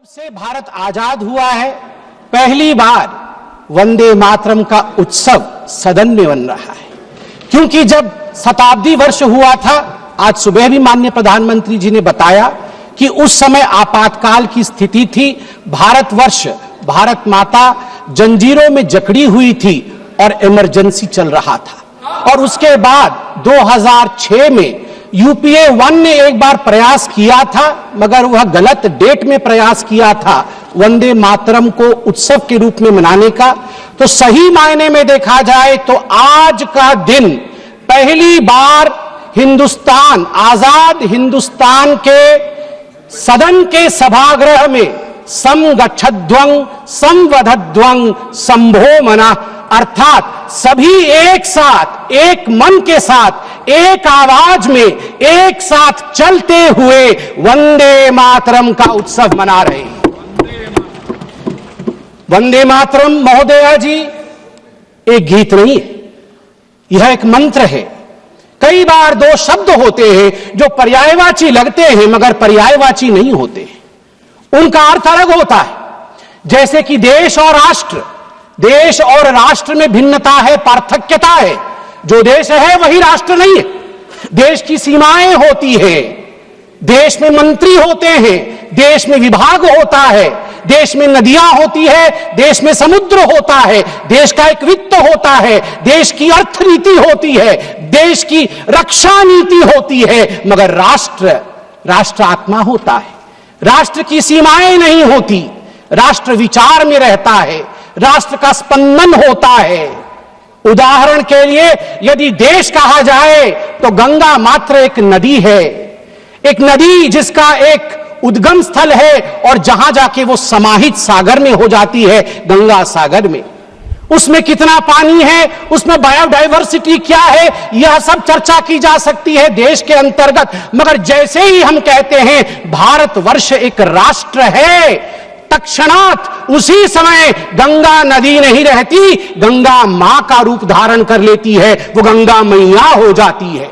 से भारत आजाद हुआ है, पहली बार वंदे मातरम का उत्सव सदन में बन रहा है। क्योंकि जब शताब्दी वर्ष हुआ था, आज सुबह भी माननीय प्रधानमंत्री जी ने बताया कि उस समय आपातकाल की स्थिति थी, भारतवर्ष, भारत माता जंजीरों में जकड़ी हुई थी और इमरजेंसी चल रहा था। और उसके बाद 2006 में यूपीए 1 ने एक बार प्रयास किया था, मगर वह गलत डेट में प्रयास किया था वंदे मातरम को उत्सव के रूप में मनाने का। तो सही मायने में देखा जाए तो आज का दिन पहली बार हिंदुस्तान, आजाद हिंदुस्तान के सदन के सभागृह में समगच्छध्वं संवदध्वं संभो मना, अर्थात सभी एक साथ, एक मन के साथ, एक आवाज में एक साथ चलते हुए वंदे मातरम का उत्सव मना रहे हैं। वंदे मातरम महोदया जी एक गीत नहीं है, यह एक मंत्र है। कई बार दो शब्द होते हैं जो पर्यायवाची लगते हैं मगर पर्यायवाची नहीं होते हैं, उनका अर्थ अलग होता है। जैसे कि देश और राष्ट्र, देश और राष्ट्र में भिन्नता है, पार्थक्यता है। जो देश है वही राष्ट्र नहीं है। देश की सीमाएं होती है, देश में मंत्री होते हैं, देश में विभाग होता है, देश में नदियां होती है, देश में समुद्र होता है, देश का एक वित्त होता है, देश की अर्थ नीति होती है, देश की रक्षा नीति होती है, मगर राष्ट्र, राष्ट्र आत्मा होता है। राष्ट्र की सीमाएं नहीं होती, राष्ट्र विचार में रहता है, राष्ट्र का स्पंदन होता है। उदाहरण के लिए यदि देश कहा जाए तो गंगा मात्र एक नदी है, एक नदी जिसका एक उद्गम स्थल है और जहां जाके वो समाहित सागर में हो जाती है, गंगा सागर में। उसमें कितना पानी है, उसमें बायोडायवर्सिटी क्या है, यह सब चर्चा की जा सकती है देश के अंतर्गत। मगर जैसे ही हम कहते हैं भारतवर्ष एक राष्ट्र है, तत्क्षणात उसी समय गंगा नदी नहीं रहती, गंगा मां का रूप धारण कर लेती है, वो गंगा मैया हो जाती है।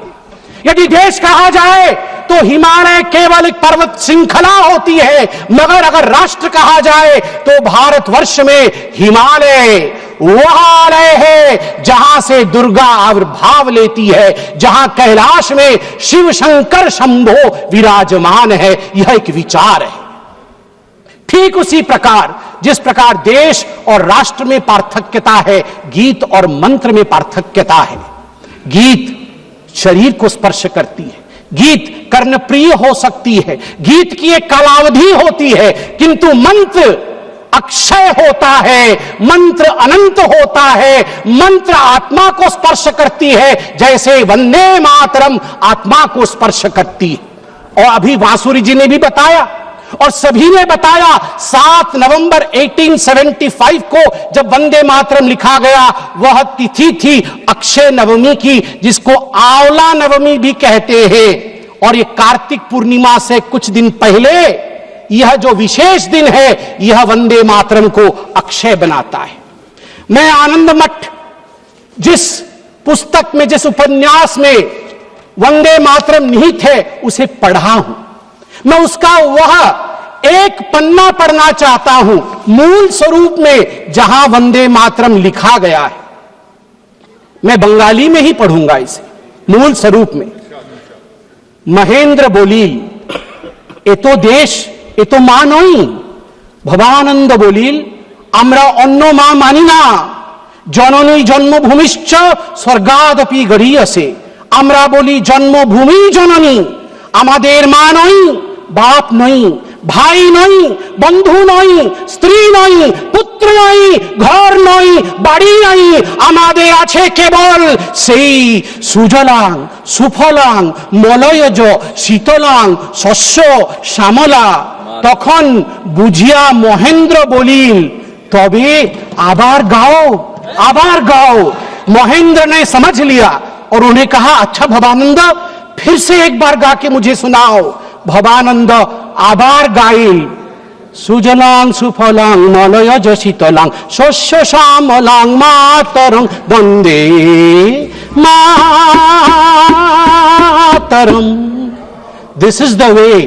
यदि देश कहा जाए तो हिमालय केवल एक पर्वत श्रृंखला होती है, मगर अगर राष्ट्र कहा जाए तो भारतवर्ष में हिमालय वह आलय है जहां से दुर्गा आविर्भाव लेती है, जहां कैलाश में शिव शंकर शंभो विराजमान है। यह एक विचार है। ठीक उसी प्रकार जिस प्रकार देश और राष्ट्र में पार्थक्यता है, गीत और मंत्र में पार्थक्यता है। गीत शरीर को स्पर्श करती है, गीत कर्णप्रिय हो सकती है, गीत की एक कालावधि होती है, किंतु मंत्र अक्षय होता है, मंत्र अनंत होता है, मंत्र आत्मा को स्पर्श करती है, जैसे वंदे मातरम आत्मा को स्पर्श करती है। और अभी बांसुरी जी ने भी बताया और सभी ने बताया, 7 नवंबर 1875 को जब वंदे मातरम लिखा गया, वह तिथि थी अक्षय नवमी की, जिसको आंवला नवमी भी कहते हैं। और ये कार्तिक पूर्णिमा से कुछ दिन पहले यह जो विशेष दिन है, यह वंदे मातरम को अक्षय बनाता है। मैं आनंद मठ जिस पुस्तक में, जिस उपन्यास में वंदे मातरम निहित है, उसे पढ़ा हूं। मैं उसका वह एक पन्ना पढ़ना चाहता हूं, मूल स्वरूप में जहां वंदे मातरम लिखा गया है। मैं बंगाली में ही पढ़ूंगा इसे, मूल स्वरूप में। महेंद्र बोलिल ए तो देश, ए तो मा नई। भवानंद बोलिल आमरा अन्य मा मानी ना, जननी जन्मभूमिश्च स्वर्गादपि गड़ियसे। आमरा बोली जन्मभूमि जननी, आमादेर मा नई, बाप नई, भाई नई, बंधु नई, स्त्री नई, पुत्र नई, घर नई, बाड़ी नई, आमादे आछे केवल सेई सुजलां सुफलां मलयज शीतलां शस्य श्यामला। तखन बुझिया महेंद्र बोलिल तबे आबार गाओ, आबार गाओ। महेंद्र ने समझ लिया और उन्हें कहा, अच्छा भवानंद फिर से एक बार गा के मुझे सुनाओ। भवानंद आबार गाइल, सुजलां सुफलां मलयज शीतलां शस्य श्यामलां मातरं Vande Mataram. This is the way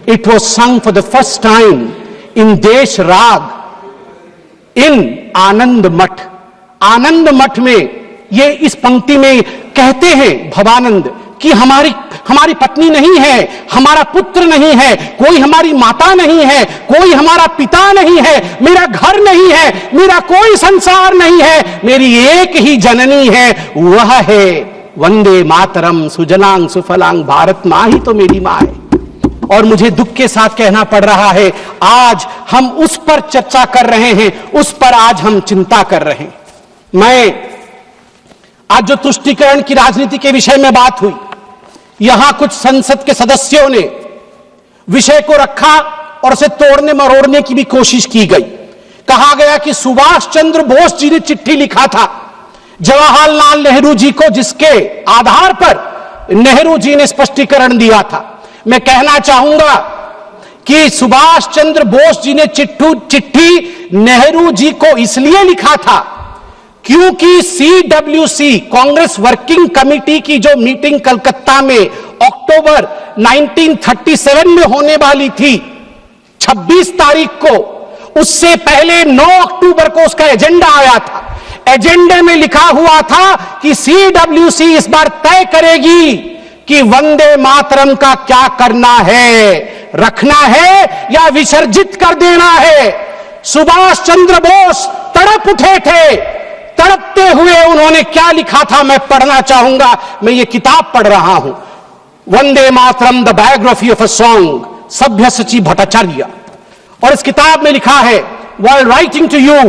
it was sung for the first time इन देश राग, इन आनंद मठ में ये इस पंक्ति में कहते हैं भवानंद कि हमारी पत्नी नहीं है, हमारा पुत्र नहीं है, कोई हमारी माता नहीं है, कोई हमारा पिता नहीं है, मेरा घर नहीं है, मेरा कोई संसार नहीं है, मेरी एक ही जननी है, वह है वंदे मातरम सुजलांग सुफलांग, भारत मां ही तो मेरी मां है। और मुझे दुख के साथ कहना पड़ रहा है, आज हम उस पर चर्चा कर रहे हैं, उस पर आज हम चिंता कर रहे हैं। मैं आज जो तुष्टीकरण की राजनीति के विषय में बात हुई, यहां कुछ संसद के सदस्यों ने विषय को रखा और उसे तोड़ने मरोड़ने की भी कोशिश की गई। कहा गया कि सुभाष चंद्र बोस जी ने चिट्ठी लिखा था जवाहरलाल नेहरू जी को, जिसके आधार पर नेहरू जी ने स्पष्टीकरण दिया था। मैं कहना चाहूंगा कि सुभाष चंद्र बोस जी ने चिट्ठी नेहरू जी को इसलिए लिखा था क्योंकि CWC कांग्रेस वर्किंग कमेटी की जो मीटिंग कलकत्ता में अक्टूबर 1937 में होने वाली थी 26 तारीख को, उससे पहले 9 अक्टूबर को उसका एजेंडा आया था। एजेंडे में लिखा हुआ था कि CWC इस बार तय करेगी कि वंदे मातरम का क्या करना है, रखना है या विसर्जित कर देना है। सुभाष चंद्र बोस तड़प उठे थे, तड़पते हुए उन्होंने क्या लिखा था मैं पढ़ना चाहूंगा। मैं ये किताब पढ़ रहा हूं, Vande Mataram the biography of a song, सभ्यसाची भट्टाचार्य। और इस किताब में लिखा है, while writing to you,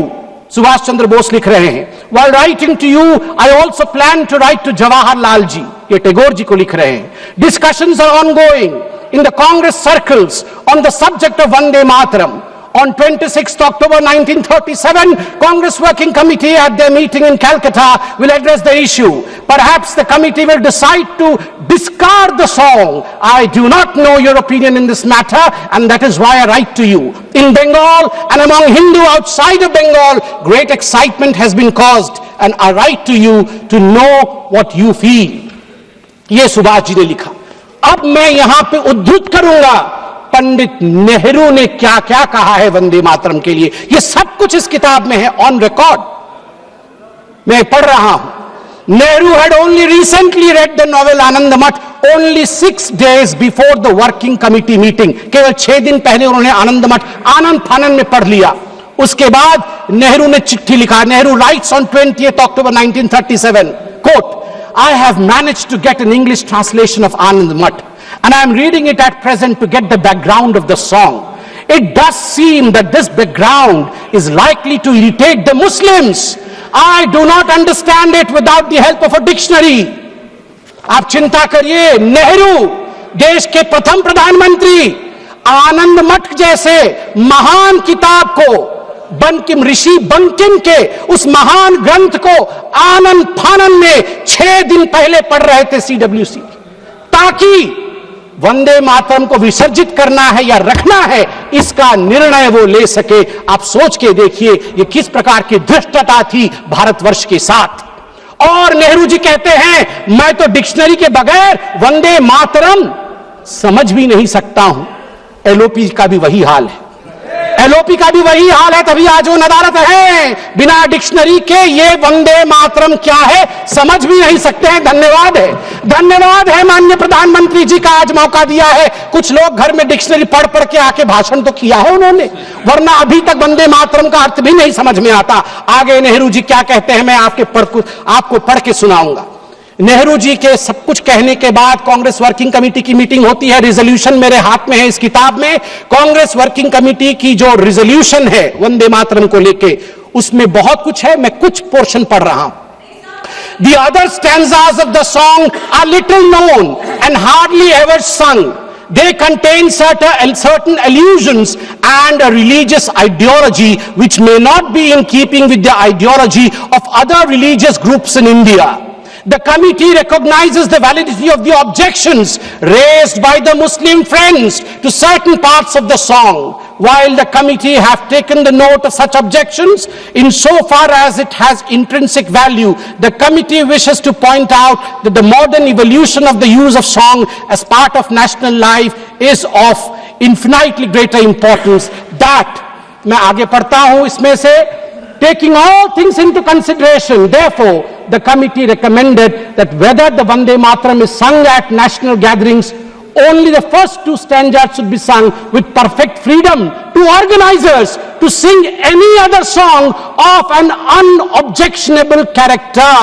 Subhash Chandra Bose लिख रहे हैं, while writing to you I also plan to write to Jawaharlal ji, ये टैगोर जी को लिख रहे हैं। Discussions are ongoing in the Congress circles on the subject of Vande Mataram. On 26th October 1937, Congress Working Committee at their meeting in Calcutta will address the issue. Perhaps the committee will decide to discard the song. I do not know your opinion in this matter, and that is why I write to you. In Bengal and among Hindu outside of Bengal, great excitement has been caused, and I write to you to know what you feel. ये सुभाष जी ने लिखा। अब मैं यहां पे उद्धृत करूंगा पंडित नेहरू ने क्या क्या कहा है वंदे मातरम के लिए। यह सब कुछ इस किताब में है, ऑन रिकॉर्ड मैं पढ़ रहा हूं। Nehru had only recently read the novel Anand Math only 6 days before the working committee meeting. केवल 6 दिन पहले उन्होंने आनंद मठ आनंद फानन में पढ़ लिया। उसके बाद नेहरू ने चिट्ठी लिखा। Nehru rights on 20th October 1937, quote, I have managed to get an English translation of Anand Math, and I am reading it at present to get the background of the song. It does seem that this background is likely to irritate the Muslims. I do not understand it without the help of a dictionary. आप चिंता करिए, नेहरू देश के प्रथम प्रधानमंत्री आनंद मठ जैसे महान किताब को, बंकिम ऋषि बंकिम के उस महान ग्रंथ को आनंद फानन में 6 दिन पहले पढ़ रहे थे CWC, ताकि वंदे मातरम को विसर्जित करना है या रखना है इसका निर्णय वो ले सके। आप सोच के देखिए ये किस प्रकार की धृष्टता थी भारतवर्ष के साथ। और नेहरू जी कहते हैं मैं तो डिक्शनरी के बगैर वंदे मातरम समझ भी नहीं सकता हूं। LOP का भी वही हाल है, LOP का भी वही हाल है, तभी आज वो नदारत है। बिना डिक्शनरी के ये वंदे मातरम क्या है समझ भी नहीं सकते हैं। धन्यवाद है, धन्यवाद है माननीय प्रधानमंत्री जी का, आज मौका दिया है। कुछ लोग घर में डिक्शनरी पढ़ पढ़ के आके भाषण तो किया है उन्होंने, वरना अभी तक वंदे मातरम का अर्थ भी नहीं समझ में आता। आगे नेहरू जी क्या कहते हैं मैं आपको पढ़ के सुनाऊंगा। नेहरू जी के सब कुछ कहने के बाद कांग्रेस वर्किंग कमेटी की मीटिंग होती है। रिजोल्यूशन मेरे हाथ में है इस किताब में। कांग्रेस वर्किंग कमेटी की जो रिजोल्यूशन है वंदे मातरम को लेके, उसमें बहुत कुछ है, मैं कुछ पोर्शन पढ़ रहा हूं। The other stanzas of the song are little known and hardly ever sung. They contain certain allusions and a religious ideology which may not be in keeping with the ideology of other religious groups in India. The committee recognizes the validity of the objections raised by the Muslim friends to certain parts of the song. While the committee have taken the note of such objections, insofar as it has intrinsic value, the committee wishes to point out that the modern evolution of the use of song as part of national life is of infinitely greater importance. That मैं आगे पढ़ता हूं इसमें से, taking all things into consideration, therefore the committee recommended that whether the Vande Mataram is sung at national gatherings, only the first two stanzas should be sung with perfect freedom to organizers to sing any other song of an unobjectionable character.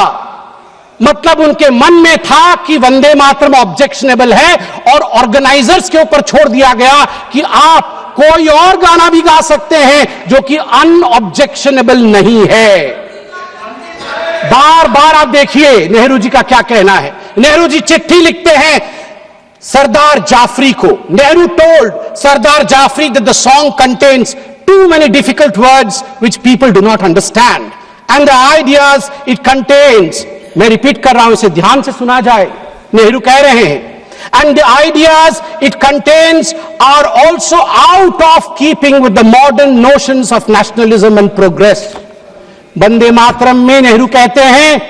मतलब उनके मन में था कि Vande Mataram objectionable है और organisers के ऊपर छोड़ दिया गया कि आप कोई और गाना भी गा सकते हैं जो कि अनऑब्जेक्शनेबल नहीं है। बार बार आप देखिए नेहरू जी का क्या कहना है। नेहरू जी चिट्ठी लिखते हैं सरदार जाफरी को। Nehru told Sardar Jafri that the song contains too many difficult words which people do not understand and the ideas it contains, मैं रिपीट कर रहा हूं, इसे ध्यान से सुना जाए। नेहरू कह रहे हैं and the ideas it contains are also out of keeping with the modern notions of nationalism and progress. Vande Mataram में नेहरू कहते हैं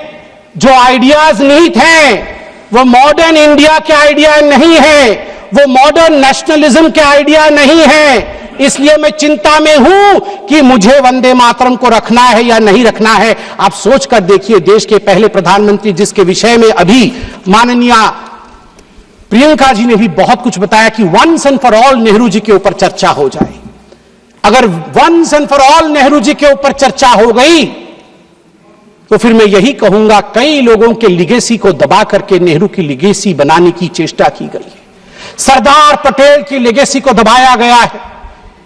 जो आइडियाज निहित हैं वो मॉडर्न इंडिया के आइडिया नहीं है, वो मॉडर्न नेशनलिज्म के आइडिया नहीं है। इसलिए मैं चिंता में हूं कि मुझे वंदे मातरम को रखना है या नहीं रखना है। आप सोचकर देखिए, देश के पहले प्रधानमंत्री जिसके विषय में अभी माननीय प्रियंका जी ने भी बहुत कुछ बताया कि once and for all Nehru ji के ऊपर चर्चा हो जाए। अगर once and for all Nehru ji के ऊपर चर्चा हो गई तो फिर मैं यही कहूंगा कई लोगों के लिगेसी को दबा करके नेहरू की लिगेसी बनाने की चेष्टा की गई है। सरदार पटेल की लिगेसी को दबाया गया है,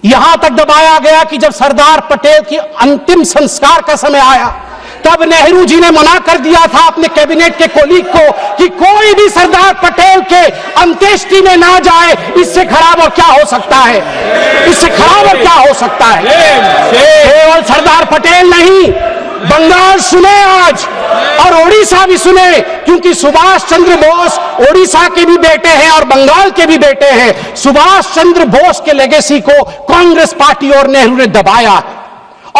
यहां तक दबाया गया कि जब सरदार पटेल की अंतिम संस्कार का समय आया तब नेहरू जी ने मना कर दिया था अपने कैबिनेट के कोलीग को कि कोई भी सरदार पटेल के अंत्येष्टि में ना जाए। इससे खराब और क्या हो सकता है, इससे खराब और क्या हो सकता है। केवल सरदार पटेल नहीं, बंगाल सुने आज और ओडिशा भी सुने, क्योंकि सुभाष चंद्र बोस ओडिशा के भी बेटे हैं और बंगाल के भी बेटे हैं। सुभाष चंद्र बोस के लेगेसी को कांग्रेस पार्टी और नेहरू ने दबाया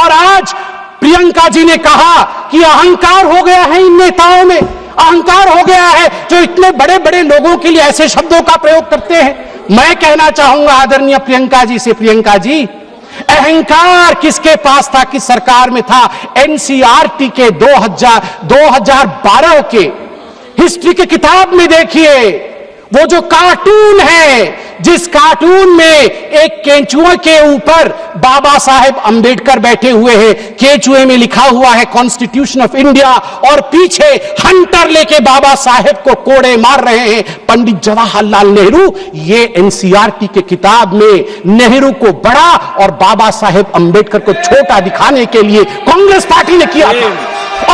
और आज प्रियंका जी ने कहा कि अहंकार हो गया है इन नेताओं में, अहंकार हो गया है जो इतने बड़े बड़े लोगों के लिए ऐसे शब्दों का प्रयोग करते हैं। मैं कहना चाहूंगा आदरणीय प्रियंका जी से, प्रियंका जी अहंकार किसके पास था, किस सरकार में था? एनसीईआरटी के 2012 के हिस्ट्री की किताब में देखिए, वो जो कार्टून है जिस कार्टून में एक केंचुए के ऊपर बाबा साहेब अंबेडकर बैठे हुए हैं, केंचुए में लिखा हुआ है कॉन्स्टिट्यूशन ऑफ इंडिया और पीछे हंटर लेके बाबा साहेब को कोड़े मार रहे हैं पंडित जवाहरलाल नेहरू। ये एनसीईआरटी के किताब में नेहरू को बड़ा और बाबा साहेब अंबेडकर को छोटा दिखाने के लिए कांग्रेस पार्टी ने किया था।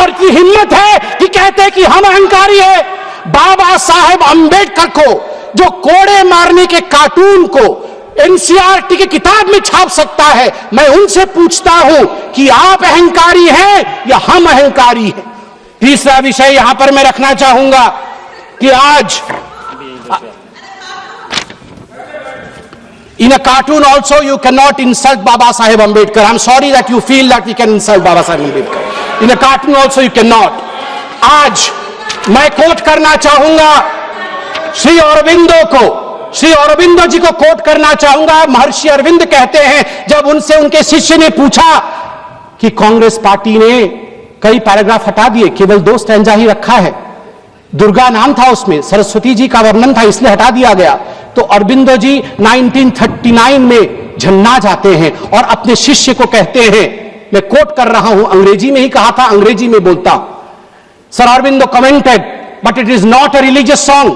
और की हिम्मत है कि कहते हैं कि हम अहंकारी है। बाबा साहेब अंबेडकर को जो कोड़े मारने के कार्टून को एनसीईआरटी की किताब में छाप सकता है, मैं उनसे पूछता हूं कि आप अहंकारी हैं या हम अहंकारी हैं। तीसरा विषय यहां पर मैं रखना चाहूंगा कि आज in a cartoon also you cannot insult Baba Saheb Ambedkar. I'm sorry that you feel that we can insult Baba Saheb Ambedkar. In a cartoon also you cannot. आज मैं कोट करना चाहूंगा श्री अरविंदो को, श्री अरविंदो जी को कोट करना चाहूंगा। महर्षि अरविंद कहते हैं जब उनसे उनके शिष्य ने पूछा कि कांग्रेस पार्टी ने कई पैराग्राफ हटा दिए, केवल 2 स्टैंजा ही रखा है, दुर्गा नाम था उसमें, सरस्वती जी का वर्णन था इसलिए हटा दिया गया, तो अरविंदो जी 1939 में झन्ना जाते हैं और अपने शिष्य को कहते हैं, मैं कोट कर रहा हूं, अंग्रेजी में ही कहा था, अंग्रेजी में बोलता हूं। Sir Aurobindo commented, but it is not a religious song,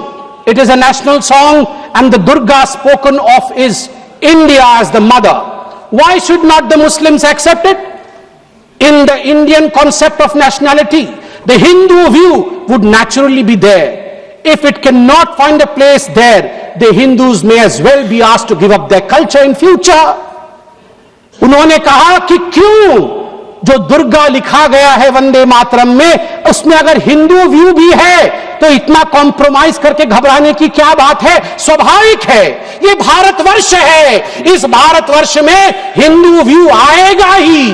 it is a national song and the Durga spoken of is India as the mother. Why should not the Muslims accept it? In the Indian concept of nationality, the Hindu view would naturally be there. If it cannot find a place there, the Hindus may as well be asked to give up their culture in future. उन्होंने कहा कि क्यों जो दुर्गा लिखा गया है वंदे मातरम में, उसमें अगर हिंदू व्यू भी है तो इतना कॉम्प्रोमाइज करके घबराने की क्या बात है? स्वाभाविक है, ये भारतवर्ष है, इस भारतवर्ष में हिंदू व्यू आएगा ही,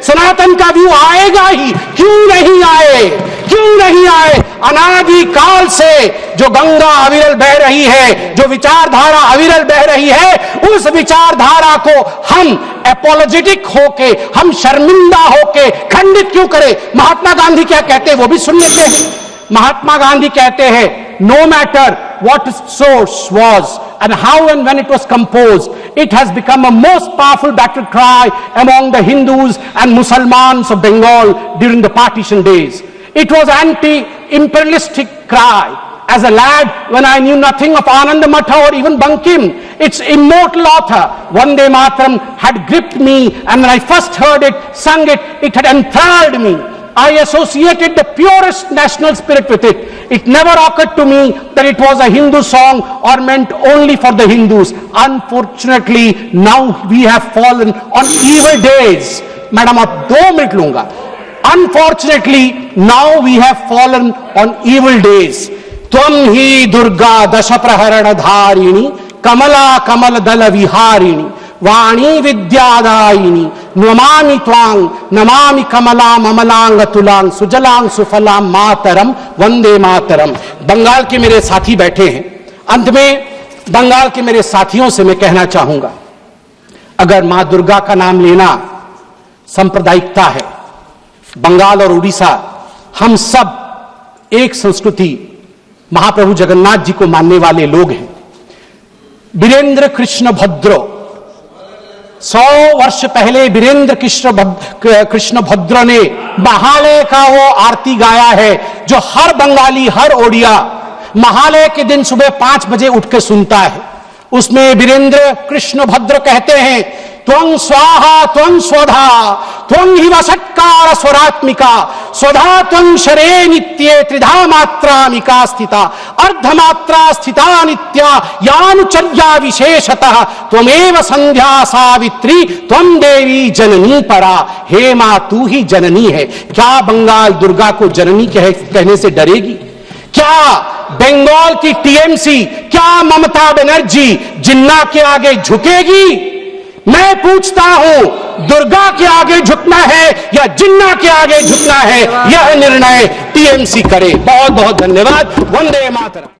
सनातन का व्यू आएगा ही, क्यों नहीं आए, क्यों नहीं आए? अनादि काल से जो गंगा अविरल बह रही है, जो विचारधारा अविरल बह रही है, उस विचारधारा को हम एपोलॉजेटिक होके, हम शर्मिंदा होके खंडित क्यों करें? महात्मा गांधी क्या कहते हैं वो भी सुन लेते हैं। महात्मा गांधी कहते हैं, no matter what its source was and how and when it was composed, it has become a most powerful battle cry among the Hindus and Muslims of Bengal during the partition days. It was anti-imperialistic cry. As a lad, when I knew nothing of Ananda Matha or even Bankim, its immortal author, Vande Mataram, had gripped me, and when I first heard it, sung it, it had enthralled me. I associated the purest national spirit with it. It never occurred to me that it was a Hindu song or meant only for the Hindus. Unfortunately, now we have fallen on evil days. Madam, आप 2 minute लूंगा. Unfortunately, now we have fallen on evil days. त्वं ही दुर्गा दश प्रहरण धारिणी कमला कमल दल विहारिणी वाणी विद्यादायिनी नमामि त्वां नमामि कमलां अमलांग तुलां सुजलां सुफलां मातरम वंदे मातरम। बंगाल के मेरे साथी बैठे हैं, अंत में बंगाल के मेरे साथियों से मैं कहना चाहूंगा, अगर मां दुर्गा का नाम लेना सांप्रदायिकता है, बंगाल और उड़ीसा हम सब एक संस्कृति महाप्रभु जगन्नाथ जी को मानने वाले लोग हैं। वीरेंद्र कृष्ण भद्र 100 वर्ष पहले वीरेंद्र कृष्ण भद्र ने महालय का वो आरती गाया है जो हर बंगाली, हर ओडिया महालय के दिन सुबह 5 बजे उठ के सुनता है। उसमें वीरेंद्र कृष्ण भद्र कहते हैं, त्वं स्वाहा त्वं स्वधा त्वं हि वषट्कार स्वरात्मिका स्वधा त्वं शरे नित्ये त्रिधा मात्रामिका स्थिता अर्धमात्रा स्थिता नित्या यानुचर्या विशेषतः त्वमेव संध्या सावित्री त्वं देवी जननी परा। हे मां, तू ही जननी है। क्या बंगाल दुर्गा को जननी कहने से डरेगी? क्या बंगाल की टीएमसी, क्या ममता बनर्जी जिन्ना के आगे झुकेगी? मैं पूछता हूं, दुर्गा के आगे झुकना है या जिन्ना के आगे झुकना है, यह निर्णय टीएमसी करे। बहुत बहुत धन्यवाद। वंदे मातरम।